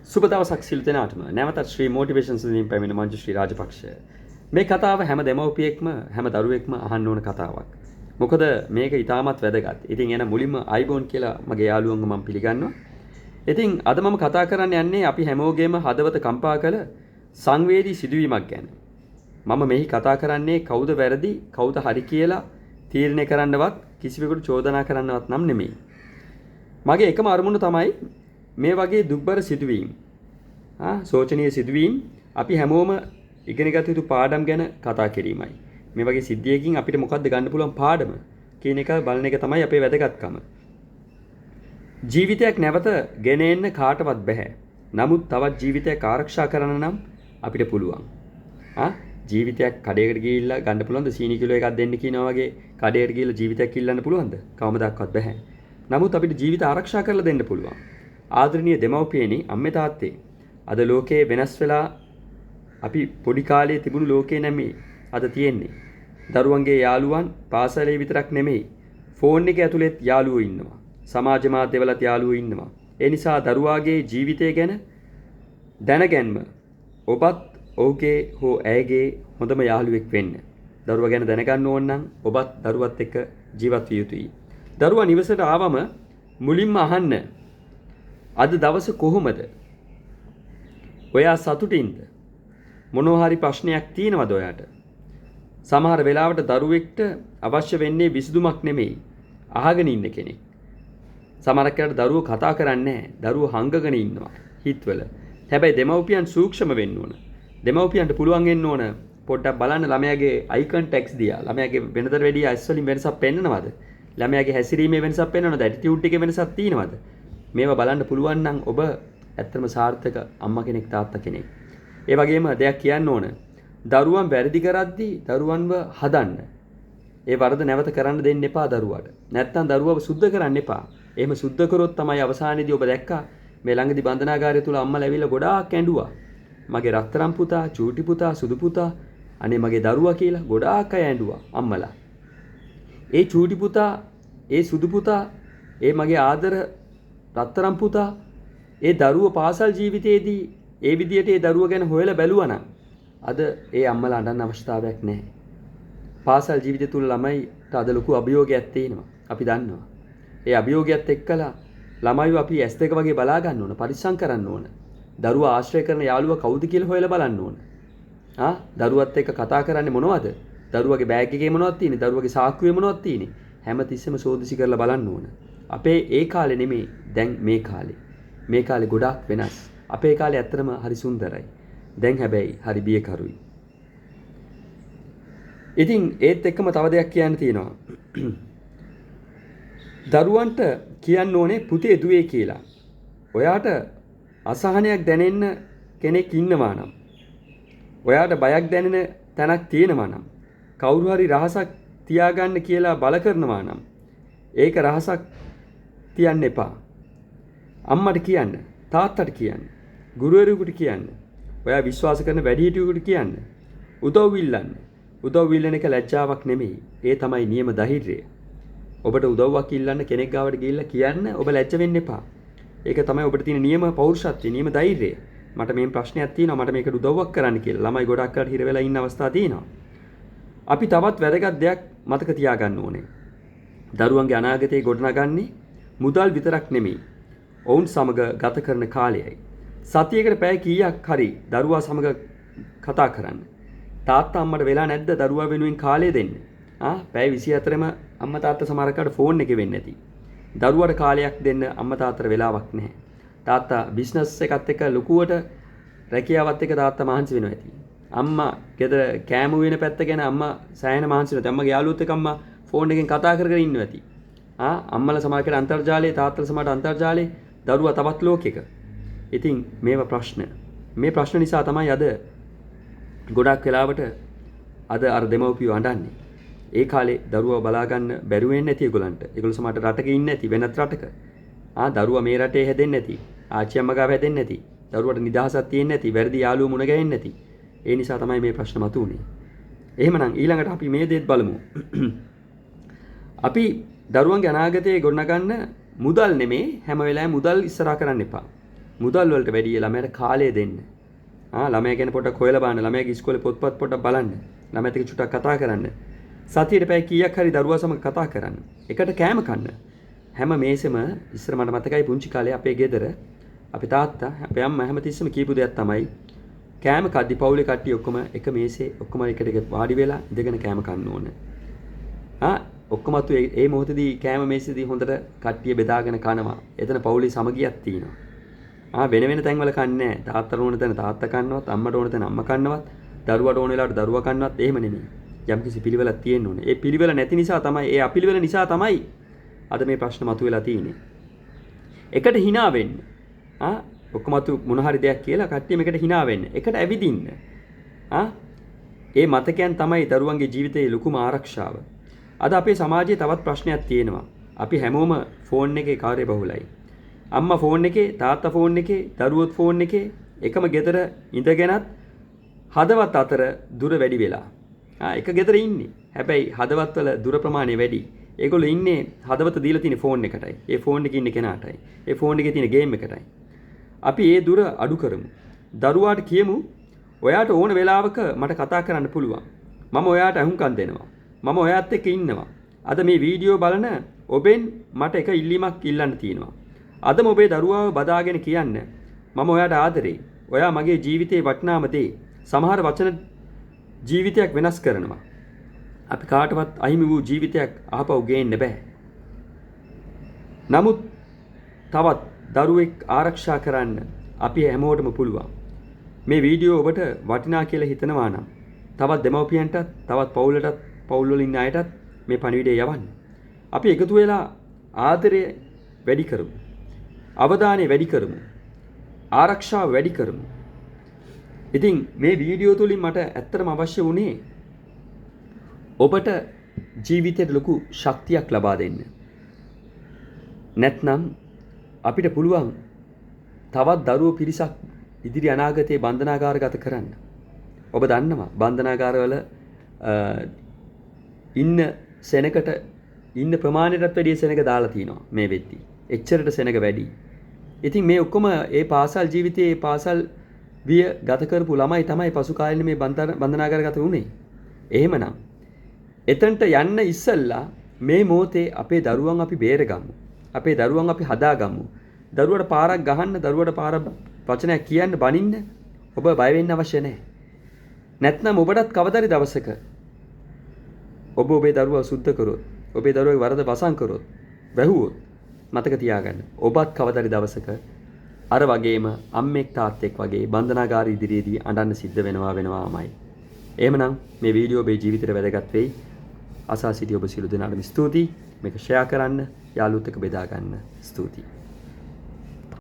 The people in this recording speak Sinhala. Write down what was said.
සුබ දවසක් සියලු දෙනාටම. නැවතත් ශ්‍රී මොටිවේෂන් සුදින් පැමිණ මංජු ශ්‍රී රාජපක්ෂ. මේ කතාව හැම දෙමව්පියෙක්ම හැම දරුවෙක්ම අහන්න ඕන කතාවක්. මොකද මේක ඉතාමත් වැදගත්. ඉතින් එන මුලින්ම අයිබෝන් කියලා මගේ යාළුවන්ව මම පිළිගන්නවා. ඉතින් අද මම කතා කරන්න යන්නේ අපි හැමෝගෙම හදවත කම්පා කළ සංවේදී සිදුවීමක් ගැන. මම මෙහි කතා කරන්නේ කවුද වැරදි කවුද හරි කියලා තීරණය කරන්නවත් කිසිවෙකුට චෝදනා කරන්නවත් නම් නෙමෙයි. මගේ එකම අරමුණ තමයි මේ වගේ දුක්බර සිදුවීම් සෝචනීය සිදුවීම් අපි හැමෝම ඉගෙන ගත යුතු පාඩම් ගැන කතා කිරීමයි. මේ වගේ සිද්ධියකින් අපිට මොකක්ද ගන්න පුළුවන් පාඩම කියන එක බලන එක තමයි අපේ වැදගත්කම. ජීවිතයක් නැවත ගෙන එන්න කාටවත් බෑ. නමුත් තවත් ජීවිතයක් ආරක්ෂා කරන්න නම් අපිට පුළුවන්. ජීවිතයක් කඩේකට ගිහිල්ලා ගන්න පුළුවන්ද? සීනි කිලෝ එකක් දෙන්න කියනවා වගේ කඩේකට ගිහිල්ලා ජීවිතයක් ඉල්ලන්න පුළුවන්ද? කවමදාවත් බෑ. නමුත් අපිට ජීවිත ආරක්ෂා කරලා දෙන්න පුළුවන්. ආදරණීය දෙමව්පියනි අම්මේ තාත්තේ අද ලෝකේ වෙනස් වෙලා අපි පොඩි කාලේ තිබුණු ලෝකේ නෙමෙයි අද තියෙන්නේ. දරුවන්ගේ යාළුවන් පාසලේ විතරක් නෙමෙයි ෆෝන් එකේ ඇතුළෙත් යාළුවෝ ඉන්නවා. සමාජ මාධ්‍යවලත් යාළුවෝ ඉන්නවා. ඒ නිසා දරුවාගේ ජීවිතය ගැන දැනගැන්ම ඔබත් ඔහුගේ හෝ ඇයගේ හොඳම යාළුවෙක් වෙන්න. දරුවා ගැන දැනගන්න ඕන නම් ඔබත් දරුවත් එක්ක ජීවත් විය යුතුයි. දරුවා නිවසට ආවම මුලින්ම අහන්න අද දවස කොහොමද? ඔයා සතුටින්ද? මොනවා හරි ප්‍රශ්නයක් තියෙනවද ඔයාට? සමහර වෙලාවට දරුවෙක්ට අවශ්‍ය වෙන්නේ විසඳුමක් නෙමෙයි අහගෙන ඉන්න කෙනෙක්. සමහරක් වෙලාවට දරුවෝ කතා කරන්නේ නැහැ. දරුවෝ හංගගෙන ඉන්නවා හිතවල. හැබැයි දෙමව්පියන් සූක්ෂම වෙන්න ඕන. දෙමව්පියන්ට පුළුවන් වෙන්න ඕන පොඩ්ඩක් බලන්න ළමයාගේ අයි කන්ටැක්ට්ස් දිහා. ළමයාගේ වෙනදට වැඩිය ඇස් වලින් වෙනසක් පෙන්නනවද? ළමයාගේ හැසිරීමේ වෙනසක් පෙන්නනවද? ඇටිටියුඩ් එකේ වෙනසක් තියෙනවද? මේවා බලන්න පුළුවන් නම් ඔබ ඇත්තටම සාර්ථක අම්මා කෙනෙක් තාත්තා කෙනෙක්. ඒ වගේම දෙයක් කියන්න ඕන. දරුවන් වැරදි කරද්දී දරුවන්ව හදන්න. ඒ වරද නැවත කරන්න දෙන්න එපා දරුවාට. නැත්තම් දරුවව සුද්ධ කරන්න එපා. එහෙම සුද්ධ කරොත් තමයි අවසානයේදී ඔබ දැක්කා මේ ළඟදී බන්ධනාගාරය තුල අම්මලා ඇවිල්ලා ගොඩාක් ඇඬුවා. මගේ රත්තරන් පුතා, චූටි පුතා, සුදු පුතා, අනේ මගේ දරුවා කියලා ගොඩාක් අය ඇඬුවා අම්මලා. ඒ චූටි පුතා, ඒ සුදු පුතා, ඒ මගේ ආදර රත්තරන් පුතා ඒ දරුව පාසල් ජීවිතයේදී ඒ විදියට ඒ දරුව ගැන හොයලා බැලුවා නම් අද ඒ අම්මලා අඬන්න අවශ්‍යතාවයක් නැහැ. පාසල් ජීවිතය තුල ළමයිට අද ලොකු අභියෝගයක් තියෙනවා. අපි දන්නවා. ඒ අභියෝගයත් එක්කලා ළමයිව අපි S2 වගේ බලා ගන්න ඕන, පරිස්සම් කරන්න ඕන. දරුවා ආශ්‍රය කරන යාළුවා කවුද කියලා හොයලා බලන්න ඕන. දරුවත් එක්ක කතා කරන්නේ මොනවද? දරුවගේ බෑග් එකේ මොනවද තියෙන්නේ? දරුවගේ සාක්කුවේ මොනවද තියෙන්නේ? හැමතිස්සෙම සෝදිසි කරලා බලන්න ඕන. අපේ ඒ කාලේ නෙමෙයි දැන් මේ කාලේ. මේ කාලේ ගොඩාක් වෙනස්. අපේ කාලේ ඇත්තටම හරි සුන්දරයි. දැන් හැබැයි හරි බියකරුයි. ඉතින් ඒත් එක්කම තව දෙයක් කියන්න තියෙනවා. දරුවන්ට කියන්න ඕනේ පුතේ දුවේ කියලා. ඔයාට අසහනයක් දැනෙන්න කෙනෙක් ඉන්නවා නම්, ඔයාට බයක් දැනෙන තැනක් තියෙනවා නම්, කවුරු හරි රහසක් තියාගන්න කියලා බල කරනවා නම්, ඒක රහසක් තියන්න එපා. අම්මට කියන්න, තාත්තට කියන්න, ගුරුවරයෙකුට කියන්න, ඔයා විශ්වාස කරන වැඩිහිටියෙකුට කියන්න. උදව් ඉල්ලන්න. උදව් ඉල්ලන එක ලැජ්ජාවක් නෙමෙයි. ඒ තමයි නියම ධෛර්යය. ඔබට උදව්වක් ඉල්ලන්න කෙනෙක් ගාවට ගිහිල්ලා කියන්න ඔබ ලැජ්ජ වෙන්න එපා. ඒක තමයි ඔබට තියෙන නියම පෞරුෂත්වය, නියම ධෛර්යය. මට මේ ප්‍රශ්නයක් තියෙනවා, මට මේකට උදව්වක් කරන්න කියලා. ළමයි ගොඩක් අය හිර වෙලා ඉන්න අවස්ථා තියෙනවා. අපි තවත් වැදගත් දෙයක් මතක තියාගන්න ඕනේ. දරුවන්ගේ අනාගතය ගොඩනගන්නේ මුදල් විතරක් නෙමෙයි. ඔවුන් සමග ගත කරන කාලයයි. සතියකට පැය කීයක් හරි දරුවා සමග කතා කරන්න. තාත්තා අම්මට වෙලා නැද්ද දරුවා වෙනුවෙන් කාලය දෙන්න? පැය 24ම අම්මා තාත්තා සමහරකට ෆෝන් එකේ වෙන්නේ නැති. දරුවාට කාලයක් දෙන්න අම්මා තාත්තට වෙලාවක් නැහැ. තාත්තා බිස්නස් එකත් එක්ක ලොකුවට රැකියාවත් එක්ක තාත්තා මහන්සි වෙනවා ඇති. අම්මා ගෙදර කෑම වෙන පැත්ත ගැන අම්මා සෑහෙන මහන්සි වෙනවා. අම්මගේ යාළුවොත් එක්ක අම්මා ෆෝන් එකෙන් කතා කර කර ඉන්නවා ඇති. අම්මලා සමහරකට අන්තර්ජාලයේ, තාත්තලා සමහරට අන්තර්ජාලයේ, දරුවා තවත් ලෝකෙක. ඉතින් මේවා ප්‍රශ්න. මේ ප්‍රශ්න නිසා තමයි අද ගොඩක් වෙලාවට අද අර දෙමව්පියෝ අඬන්නේ. ඒ කාලේ දරුවා බලා ගන්න බැරුව වෙන්නේ නැති ඒගොල්ලන්ට. ඒගොල්ලෝ සමහරට රටක ඉන්නේ නැති, වෙනත් රටක. දරුවා මේ රටේ හැදෙන්නේ නැති, ආච්චි අම්මා ගාව හැදෙන්නේ නැති, දරුවට නිදහසක් තියෙන්නේ නැති, වැරදි යාළුවෝ මුණ ගැහෙන්නේ නැති. ඒ නිසා තමයි මේ ප්‍රශ්න මතුවුනේ. එහෙමනම් ඊළඟට අපි මේ දේත් බලමු. අපි දරුවන්ගේ අනාගතය ගොඩනගන්න මුදල් නෙමේ හැම වෙලාවෙම මුදල් ඉස්සරහා කරන්න එපා. මුදල් වලට වැඩිය ළමයට කාලය දෙන්න. ළමයා ගැන පොඩ්ඩක් හොයලා බලන්න. ළමයාගේ ඉස්කෝලේ පොත්පත් පොඩ්ඩක් බලන්න. ළමයාත් එක්ක චුට්ටක් කතා කරන්න. සතියේට පැය කීයක් හරි දරුවා සමග කතා කරන්න. එකට කෑම කන්න. හැම මේසෙම ඉස්සර මට මතකයි පුංචි කාලේ අපේ ගෙදර අපේ තාත්තා අපේ අම්මා හැමතිස්සෙම කියපු දෙයක් තමයි කෑම කද්දි පවුලේ කට්ටිය ඔක්කොම එක මේසේ ඔක්කොම එකට වාඩි වෙලා ඉඳගෙන කෑම කන්න ඕන. ඔක්කොමත් ඒ මොහොතේදී කෑම මේසෙදී හොඳට කට්ටිය බෙදාගෙන කනවා. එතන පවුලේ සමගියක් තියෙනවා. වෙන වෙන තැන්වල කන්නේ නැහැ. තාත්තට ඕන තැන තාත්තා කන්නවත්, අම්මට ඕන තැන අම්මා කන්නවත්, දරුවට ඕන වෙලාවට දරුවා කන්නවත් එහෙම නෙමෙයි. යම්කිසි පිළිවෙලක් තියෙන්න ඕනේ. ඒ පිළිවෙල නැති නිසා තමයි, ඒ අපිළිවෙල නිසා තමයි අද මේ ප්‍රශ්න මතුවලා තියෙන්නේ. එකට hina වෙන්න. ඔක්කොමතු මොන හරි දෙයක් කියලා කට්ටියම එකට hina වෙන්න. එකට ඇවිදින්න. ඒ මතකයන් තමයි දරුවන්ගේ ජීවිතයේ ලොකුම ආරක්ෂාව. අද අපේ සමාජයේ තවත් ප්‍රශ්නයක් තියෙනවා. අපි හැමෝම ෆෝන් එකේ කාර්යබහුලයි. අම්මා ෆෝන් එකේ, තාත්තා ෆෝන් එකේ, දරුවොත් ෆෝන් එකේ එකම ගෙදර ඉඳගෙනත් හදවත් අතර දුර වැඩි වෙලා. එක ගෙදර ඉන්නේ. හැබැයි හදවත් වල දුර ප්‍රමාණය වැඩි. ඒගොල්ලෝ ඉන්නේ හදවත දීලා තියෙන ෆෝන් එකටයි. ඒ ෆෝන් එකේ ඉන්න කෙනාටයි. ඒ ෆෝන් එකේ තියෙන ගේම් එකටයි. අපි ඒ දුර අඩු කරමු. දරුවාට කියමු ඔයාට ඕන වෙලාවක මට කතා කරන්න පුළුවන්. මම ඔයාට අහුම්කම් දෙනවා. මම ඔයාත් එක්ක ඉන්නවා. අද මේ වීඩියෝ බලන ඔබෙන් මට එක ඉල්ලීමක් ඉල්ලන්න තියෙනවා. අදම ඔබේ දරුවාව බදාගෙන කියන්න මම ඔයාට ආදරේ. ඔයා මගේ ජීවිතේ වටිනාම දේ. සමහර වචන ජීවිතයක් වෙනස් කරනවා. අපි කාටවත් අහිමි වූ ජීවිතයක් ආපහු ගේන්න බෑ. නමුත් තවත් දරුවෙක් ආරක්ෂා කරන්න අපි හැමෝටම පුළුවන්. මේ වීඩියෝ ඔබට වටිනා කියලා හිතනවා නම් තවත් දෙමව්පියන්ටත් තවත් පවුල් වල ඉන්න අයටත් මේ පණිවිඩය යවන්න. අපි එකතු වෙලා ආදරය වැඩි කරමු. අවධානය වැඩි කරමු. ආරක්ෂාව වැඩි කරමු. ඉතින් මේ වීඩියෝ තුලින් මට ඇත්තටම අවශ්‍ය වුණේ ඔබට ජීවිතයට ලොකු ශක්තියක් ලබා දෙන්න. නැත්නම් අපිට පුළුවන් තවත් දරුවෝ පිරිසක් ඉදිරි අනාගතයේ බන්ධනාගාරගත කරන්න. ඔබ දන්නවා බන්ධනාගාරවල ඉන්න සෙනකට ඉන්න ප්‍රමාණයටත් වැඩිය සෙනග දාලා තිනවා මේ වෙද්දි. එච්චරට සෙනග වැඩි. ඉතින් මේ ඔක්කොම ඒ පාසල් ජීවිතයේ පාසල් විය ගත කරපු ළමයි තමයි පසු කාලේ මේ බන්ධනාගාරගත වුණේ. එහෙමනම් එතනට යන්න ඉස්සෙල්ලා මේ මොහොතේ අපේ දරුවන් අපි බේරගමු. අපේ දරුවන් අපි හදාගමු. දරුවට පාරක් ගහන්න, දරුවට පාර වචනයක් කියන්න, බනින්න ඔබ බය වෙන්න අවශ්‍ය නැහැ. නැත්නම් ඔබටත් කවදාරි දවසක ඔබ ඔබේ දරුවා සුද්ධ කරොත්, ඔබේ දරුවගේ වරද වසන් කරොත්, වැහුවොත් මතක තියාගන්න. ඔබත් කවදාරි දවසක අර වගේම අම්මෙක් තාත්තෙක් වගේ බන්ධනාගාර ඉදිරියේදී අඬන්න සිද්ධ වෙනවාමයි. එහෙමනම් මේ වීඩියෝ ඔබේ ජීවිතේට වැදගත් වෙයි. අසා සිටි ඔබ සියලු දෙනාටම ස්තුතියි. මේක ෂෙයා කරන්න, යාළුවොත් එක්ක බෙදා ගන්න. ස්තුතියි.